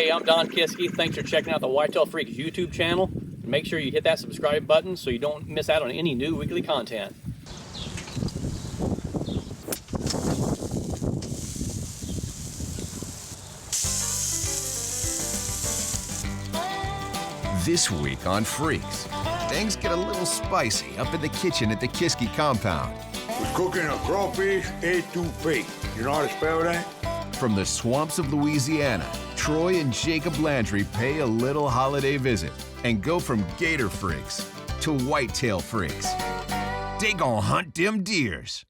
Hey, I'm Don Kiski. Thanks for checking out the Whitetail Freaks YouTube channel. Make sure you hit that subscribe button so you don't miss out on any new weekly content. This week on Freaks, things get a little spicy up in the kitchen at the Kiski compound. Was cooking a crawfish etouffee. You know how to spell that? From the swamps of Louisiana, Troy and Jacob Landry pay a little holiday visit and go from gator freaks to whitetail freaks. They gon' hunt them deers.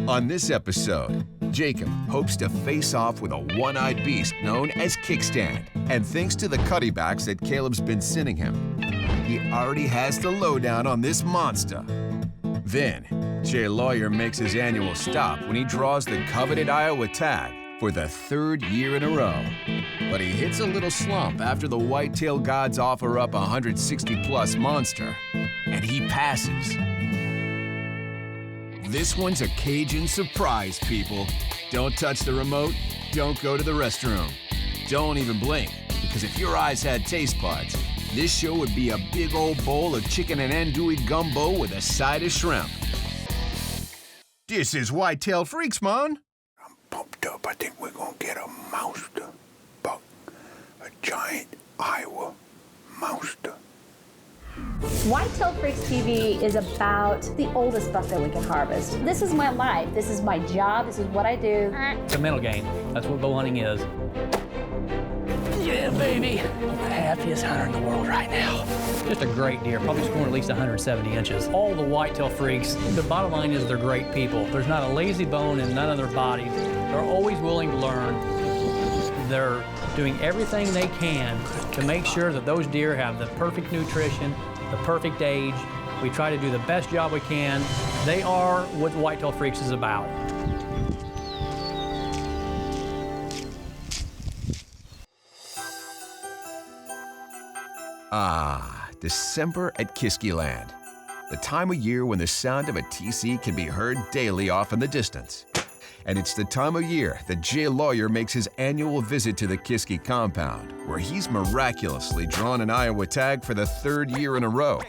On this episode, Jacob hopes to face off with a one-eyed beast known as Kickstand, and thanks to the cuttybacks that Caleb's been sending him, he already has the lowdown on this monster. Then, Jay Lawyer makes his annual stop when he draws the coveted Iowa tag for the third year in a row. But he hits a little slump after the whitetail gods offer up a 160-plus monster, and he passes. This one's a Cajun surprise, people. Don't touch the remote, don't go to the restroom. Don't even blink, because if your eyes had taste buds, this show would be a big old bowl of chicken and andouille gumbo with a side of shrimp. This is Whitetail Freaks, man. I'm pumped up. I think we're gonna get a mouster buck. A giant Iowa mouster. Whitetail Freaks TV is about the oldest buck that we can harvest. This is my life. This is my job. This is what I do. It's a mental game. That's what bow hunting is. Yeah, baby. I'm the happiest hunter in the world right now. Just a great deer, probably scoring at least 170 inches. All the whitetail freaks, the bottom line is they're great people. There's not a lazy bone in none of their bodies. They're always willing to learn. They're doing everything they can to make sure that those deer have the perfect nutrition, the perfect age. We try to do the best job we can. They are what Whitetail Freaks is about. Ah, December at Kiski Land. The time of year when the sound of a TC can be heard daily off in the distance. And it's the time of year that Jay Lawyer makes his annual visit to the Kiski compound, where he's miraculously drawn an Iowa tag for the third year in a row.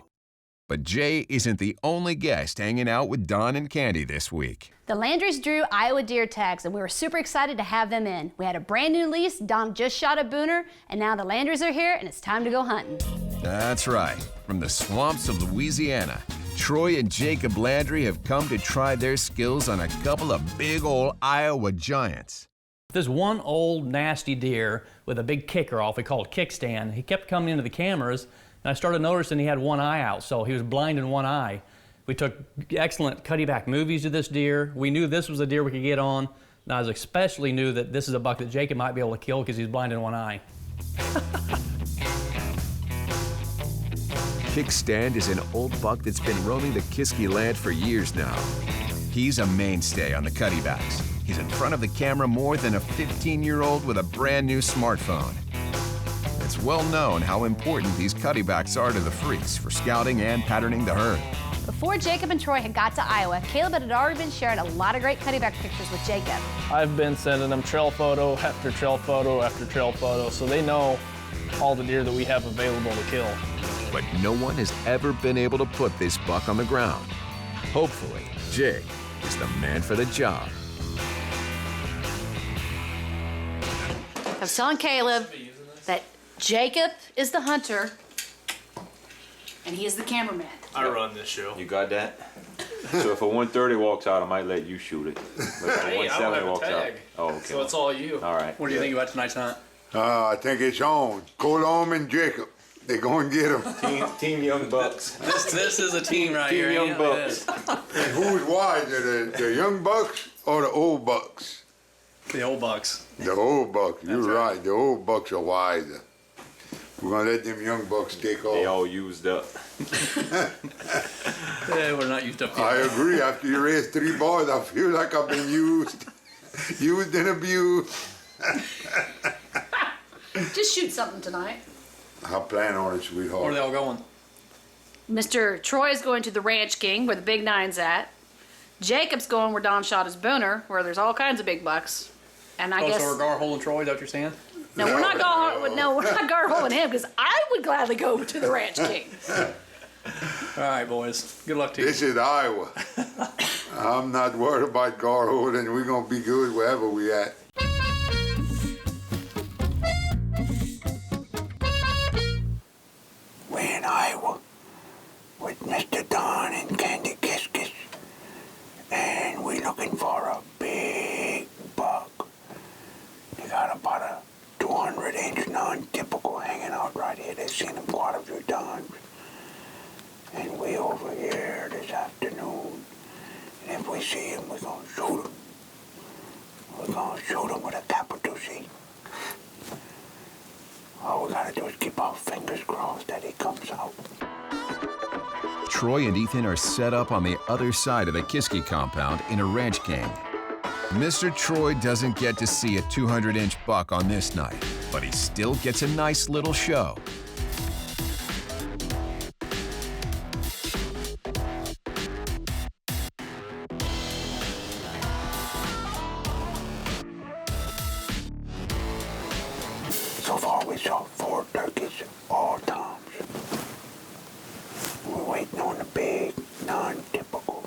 But Jay isn't the only guest hanging out with Don and Kandi this week. The Landrys drew Iowa deer tags, and we were super excited to have them in. We had a brand new lease. Don just shot a booner, and now the Landrys are here, and it's time to go hunting. That's right. From the swamps of Louisiana, Troy and Jacob Landry have come to try their skills on a couple of big old Iowa giants. There's one old nasty deer with a big kicker off we call it Kickstand. He kept coming into the cameras, and I started noticing he had one eye out, so he was blind in one eye. We took excellent cutty-back movies of this deer. We knew this was a deer we could get on, and I especially knew that this is a buck that Jacob might be able to kill because he's blind in one eye. Kickstand is an old buck that's been roaming the Kiski land for years now. He's a mainstay on the cuttybacks. He's in front of the camera more than a 15-year-old with a brand new smartphone. It's well known how important these cuttybacks are to the freaks for scouting and patterning the herd. Before Jacob and Troy had got to Iowa, Caleb had already been sharing a lot of great cuttyback pictures with Jacob. I've been sending them trail photo after trail photo after trail photo, so they know all the deer that we have available to kill. But no one has ever been able to put this buck on the ground. Hopefully, Jay is the man for the job. I was telling Caleb that Jacob is the hunter, and he is the cameraman. I run this show. You got that? So if a 130 walks out, I might let you shoot it. But if a Hey, I don't have a tag. Oh, okay. So it's all you. All right. What do you think about tonight's hunt? I think it's on. Colom and Jacob. They go and get him. Team Young Bucks. This is a team right Team here. Young Yeah, Bucks. And who's wiser, the young bucks or the old bucks? The old bucks. The old bucks. You're right. The old bucks are wiser. We're gonna let them young bucks take They off. all used up. Yeah, we're not used up yet. I agree. After you raise 3 boys, I feel like I've been used and abused. Just shoot something tonight. I plan on it, sweetheart. Where are they all going? Mr. Troy is going to the Ranch King, where the big nine's at. Jacob's going where Don shot his booner, where there's all kinds of big bucks. And I guess... So we're gar holding Troy, is that what you're saying? No, we're not going but no, we're not guard holding him because I would gladly go to the Ranch King. All right, boys. Good luck to you. This is Iowa. I'm not worried about guard holding. We're going to be good wherever we at. We're in Iowa with Mr. Don and Kandi Kiskis, and we're looking for a big buck. They got about a 200-inch non-typical hanging out right here. They've seen him quite a few times. And we over here this afternoon. And if we see him, we're gonna shoot him. We're gonna shoot him with a capital C. All we gotta do is keep our fingers crossed that he comes out. Troy and Ethan are set up on the other side of the Kiski compound in a ranch gang. Mr. Troy doesn't get to see a 200-inch buck on this night, but he still gets a nice little show. So far we saw 4 turkeys, all toms. We're waiting on the big, non-typical.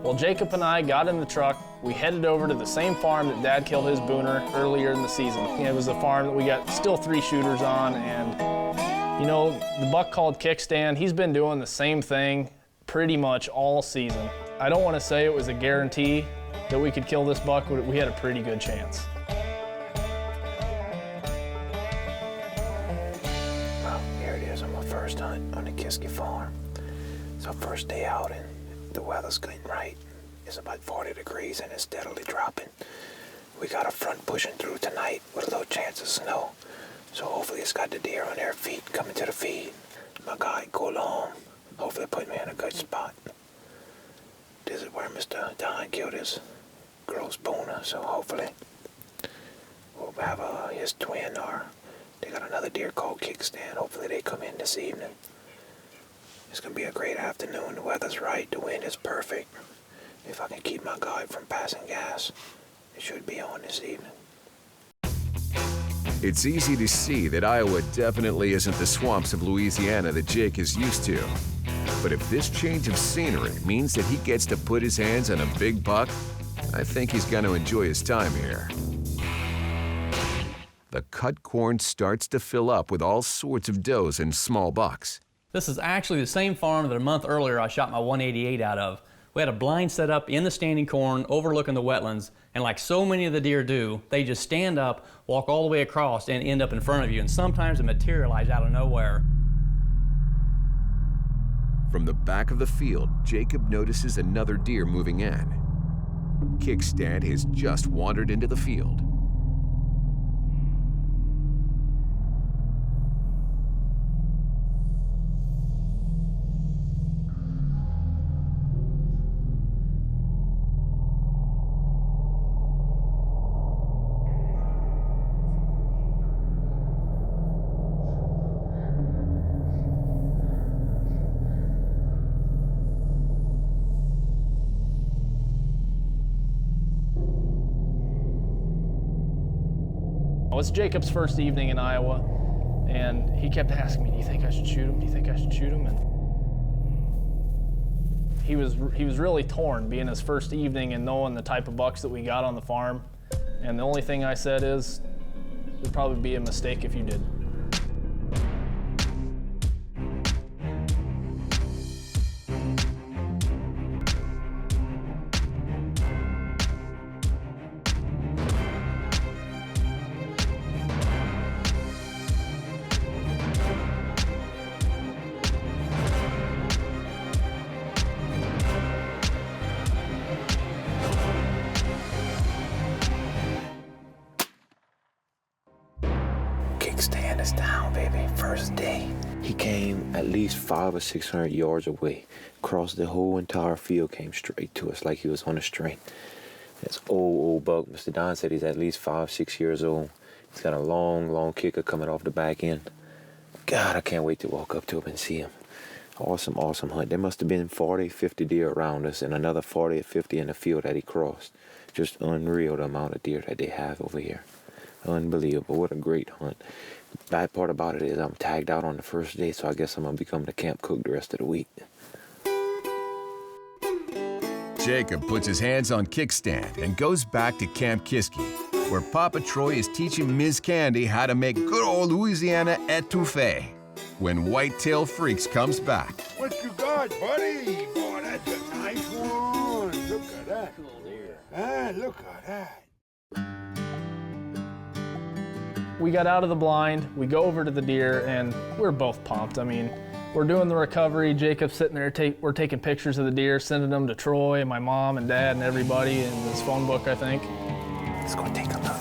Well, Jacob and I got in the truck. We headed over to the same farm that Dad killed his booner earlier in the season. It was a farm that we got still 3 shooters on, and you know, the buck called Kickstand, he's been doing the same thing pretty much all season. I don't want to say it was a guarantee that we could kill this buck, but we had a pretty good chance. Well, here it is on my first hunt on the Kiski farm. It's our first day out and the weather's getting right. It's about 40 degrees and it's steadily dropping. We got a front pushing through tonight with a low chance of snow. So hopefully it's got the deer on their feet coming to the feed. My guy go along. Hopefully put me in a good spot. This is where Mr. Don killed his girl's booner, so hopefully we'll have his twin, or they got another deer called Kickstand. Hopefully they come in this evening. It's gonna be a great afternoon. The weather's right, the wind is perfect. If I can keep my guide from passing gas, it should be on this evening. It's easy to see that Iowa definitely isn't the swamps of Louisiana that Jake is used to. But if this change of scenery means that he gets to put his hands on a big buck, I think he's going to enjoy his time here. The cut corn starts to fill up with all sorts of does and small bucks. This is actually the same farm that a month earlier I shot my 188 out of. We had a blind set up in the standing corn overlooking the wetlands, and like so many of the deer do, they just stand up, walk all the way across, and end up in front of you, and sometimes they materialize out of nowhere. From the back of the field, Jacob notices another deer moving in. Kickstand has just wandered into the field. It's Jacob's first evening in Iowa, and he kept asking me, do you think I should shoot him? Do you think I should shoot him? And he was really torn, being his first evening and knowing the type of bucks that we got on the farm. And the only thing I said is, it'd probably be a mistake if you did. Kickstand is down, baby. First day. He came at least 500 or 600 yards away. Crossed the whole entire field, came straight to us like he was on a string. This old buck. Mr. Don said he's at least 5-6 years old. He's got a long kicker coming off the back end. God, I can't wait to walk up to him and see him. Awesome, awesome hunt. There must have been 40, 50 deer around us and another 40 or 50 in the field that he crossed. Just unreal the amount of deer that they have over here. Unbelievable. What a great hunt. Bad part about it is I'm tagged out on the first day, so I guess I'm going to become the camp cook the rest of the week. Jacob puts his hands on Kickstand and goes back to Camp Kiski, where Papa Troy is teaching Ms. Kandi how to make good old Louisiana etouffee when Whitetail Freaks comes back. What you got, buddy? Boy, that's a nice one. Look at that. Cool deer. Ah, look at that. We got out of the blind, we go over to the deer, and we're both pumped. I mean, we're doing the recovery. Jacob's sitting there, we're taking pictures of the deer, sending them to Troy and my mom and dad and everybody in his phone book, I think. Let's go take a look.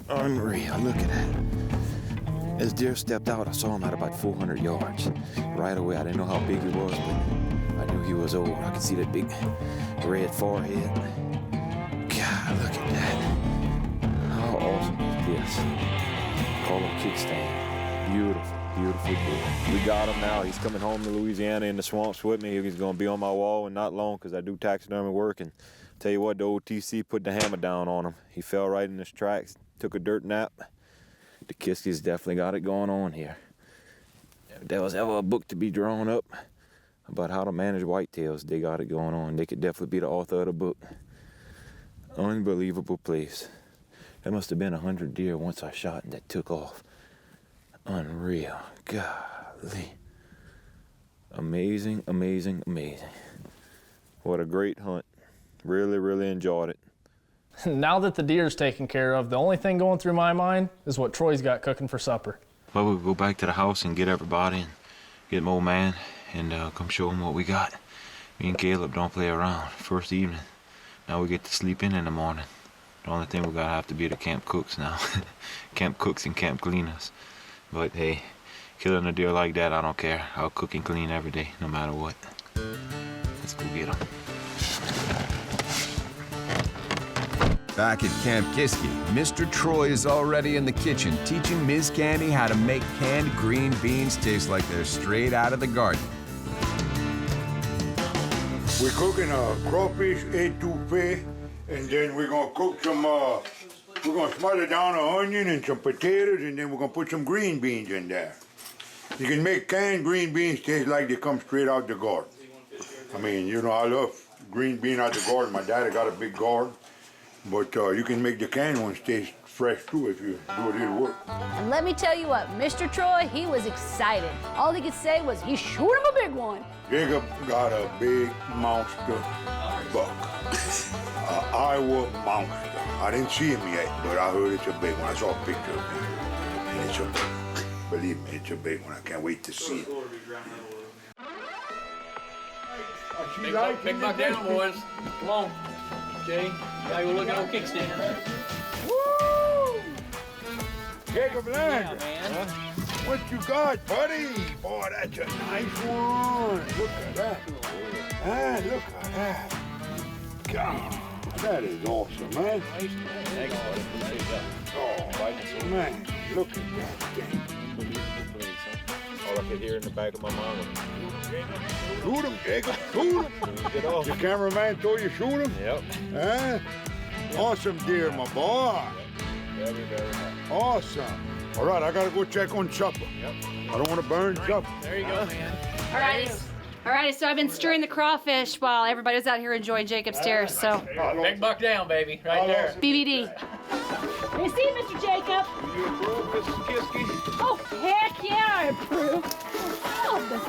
Unreal, look at that. As deer stepped out, I saw him at about 400 yards. Right away, I didn't know how big he was, but I knew he was old. I could see that big red forehead. God, look at that. How awesome is this? Call him Kickstand. Beautiful, beautiful deer. We got him now. He's coming home to Louisiana in the swamps with me. He's going to be on my wall and not long because I do taxidermy work. And tell you what, the old TC put the hammer down on him. He fell right in his tracks, took a dirt nap. The Kiski's definitely got it going on here. If there was ever a book to be drawn up about how to manage whitetails, they got it going on. They could definitely be the author of the book. Unbelievable place. There must have been 100 deer once I shot and that took off. Unreal. Golly. Amazing, amazing, amazing. What a great hunt. Really, really enjoyed it. Now that the deer's taken care of, the only thing going through my mind is what Troy's got cooking for supper. Well, we'll go back to the house and get everybody and get my old man and come show him what we got. Me and Caleb don't play around. First evening. Now we get to sleep in the morning. The only thing we gotta have to be the camp cooks now. Camp cooks and camp cleaners. But hey, killing a deer like that, I don't care. I'll cook and clean every day, no matter what. Let's go get him. Back at Camp Kiski, Mr. Troy is already in the kitchen teaching Ms. Kandi how to make canned green beans taste like they're straight out of the garden. We're cooking a crawfish etouffee, and then we're gonna cook some, we're gonna smother down an onion and some potatoes, and then we're gonna put some green beans in there. You can make canned green beans taste like they come straight out the garden. I mean, you know, I love green bean out the garden. My daddy got a big garden. But you can make the canned ones taste fresh too if you do a little work. And let me tell you what, Mr. Troy, he was excited. All he could say was he showed him a big one. Jacob got a big monster buck. Iowa monster. I didn't see him yet, but I heard it's a big one. I saw a picture of him. And it's a big, believe me, it's a big one. I can't wait to see it. Big buck down, boys. Come on. Okay, now we're looking on Kickstand. Woo! Jacob Landry. Yeah, man. What you got, buddy? Boy, that's a nice one. Look at that. Ah, look at that. God, that is awesome, man. Oh, man, look at that thing. All I could hear in the back of my mind was, Shoot him, Jacob, shoot him. get off. The cameraman told you shoot him? Yep. Huh? Awesome deer, my boy. Very, very nice. Awesome. All right, I gotta go check on supper. Yep. I don't want to burn supper. There you go, man. All right, so I've been stirring the crawfish while everybody was out here enjoying Jacob's deer, so Big buck down, baby, right there. BBD. Let me see it, Mr. Jacob. You approve, Mrs. Kiski? Oh, heck yeah, I approve. Oh, that's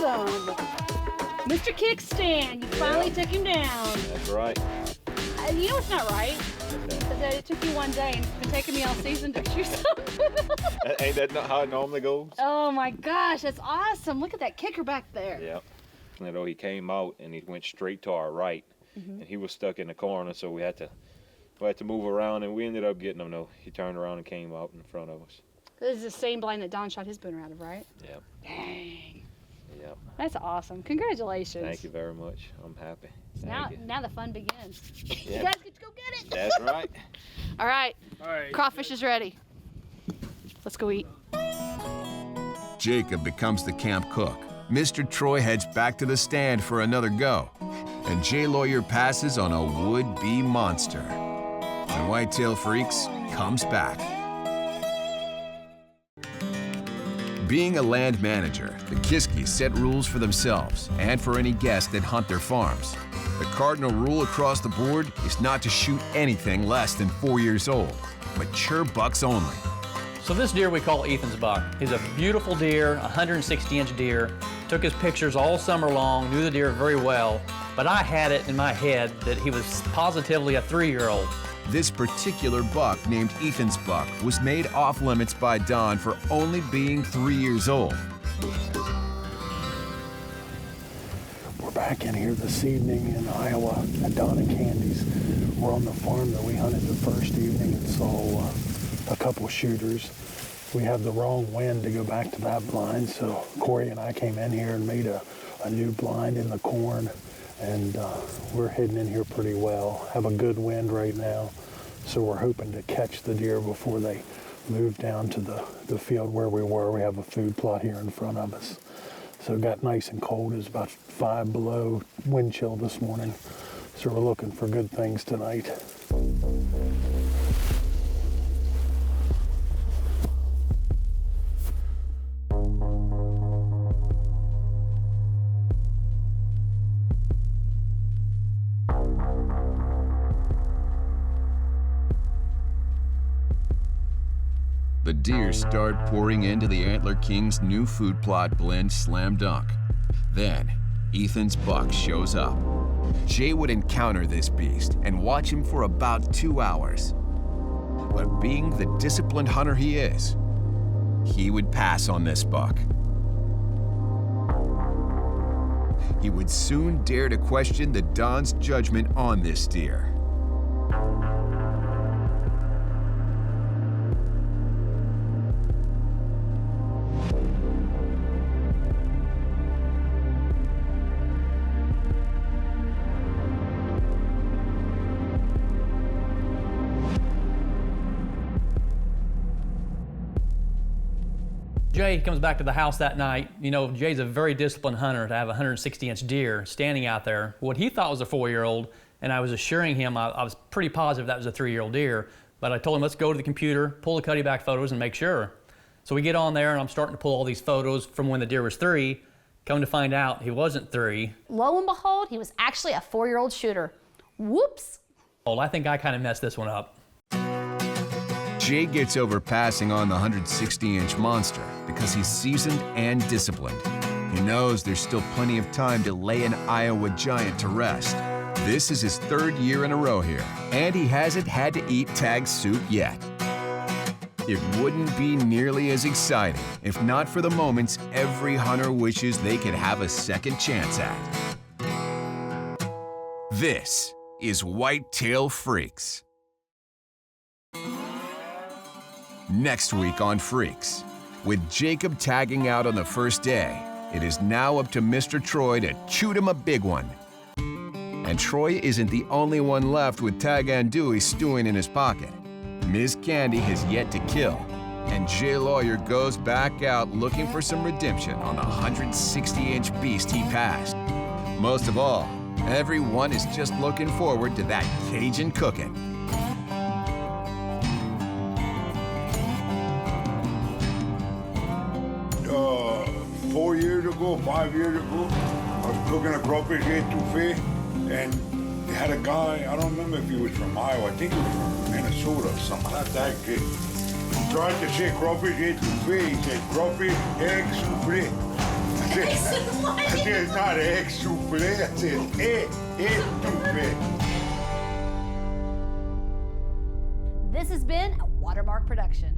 awesome. Mr. Kickstand, you finally took him down. That's right. You know what's not right? That it took you one day and it's been taking me all season to shoot something. Ain't that not how it normally goes? Oh my gosh, that's awesome. Look at that kicker back there. Yep. You know, he came out and he went straight to our right. And he was stuck in the corner, so we had to move around, and we ended up getting him though. He turned around and came out in front of us. This is the same blind that Don shot his booner out of, right? Yep. Dang. Yep. Yep. That's awesome. Congratulations. Thank you very much. I'm happy. Now the fun begins. Yeah. You guys get to go get it. That's right. All right. All right. Crawfish is ready. Let's go eat. Jacob becomes the camp cook. Mr. Troy heads back to the stand for another go. And Jay Lawyer passes on a would-be monster. And Whitetail Freaks comes back. Being a land manager, the Kiskis set rules for themselves and for any guests that hunt their farms. The cardinal rule across the board is not to shoot anything less than 4 years old. Mature bucks only. So this deer we call Ethan's buck. He's a beautiful deer, 160-inch deer. Took his pictures all summer long, knew the deer very well, but I had it in my head that he was positively a 3-year-old. This particular buck, named Ethan's buck, was made off limits by Don for only being 3 years old. We're back in here this evening in Iowa at Don and Kandi's. We're on the farm that we hunted the first evening and saw a couple shooters. We have the wrong wind to go back to that blind, so Corey and I came in here and made a new blind in the corn, and we're hidden in here pretty well. Have a good wind right now, so we're hoping to catch the deer before they move down to the field where we were. We have a food plot here in front of us. So it got nice and cold. It was about 5 below wind chill this morning, so we're looking for good things tonight. The deer start pouring into the Antler King's new food plot blend Slam Dunk. Then, Ethan's buck shows up. Jay would encounter this beast and watch him for about 2 hours. But being the disciplined hunter he is, he would pass on this buck. He would soon dare to question the Don's judgment on this deer. Jay comes back to the house that night. You know, Jay's a very disciplined hunter to have a 160-inch deer standing out there. What he thought was a 4-year-old, and I was assuring him I was pretty positive that was a 3-year-old deer, but I told him, let's go to the computer, pull the cutty back photos and make sure. So we get on there and I'm starting to pull all these photos from when the deer was 3. Come to find out, he wasn't 3. Lo and behold, he was actually a 4-year-old shooter. Whoops. Well, I think I kind of messed this one up. Jay gets over passing on the 160-inch monster because he's seasoned and disciplined. He knows there's still plenty of time to lay an Iowa giant to rest. This is his 3rd year in a row here, and he hasn't had to eat tag soup yet. It wouldn't be nearly as exciting if not for the moments every hunter wishes they could have a second chance at. This is Whitetail Freaks. Next week on Freaks, with Jacob tagging out on the first day, it is now up to Mr. Troy to shoot him a big one. And Troy isn't the only one left with tag andouille stewing in his pocket. Ms. Kandi has yet to kill, and Jay Lawyer goes back out looking for some redemption on the 160-inch beast he passed. Most of all, everyone is just looking forward to that Cajun cooking. 4 years ago, 5 years ago, I was cooking a crawfish etouffee, and they had a guy, I don't remember if he was from Iowa, I think he was from Minnesota, something like that kid. He tried to say crawfish etouffee, he said crawfish egg souffle. I said, it's not egg souffle, I said egg etouffee. This has been a Watermark production.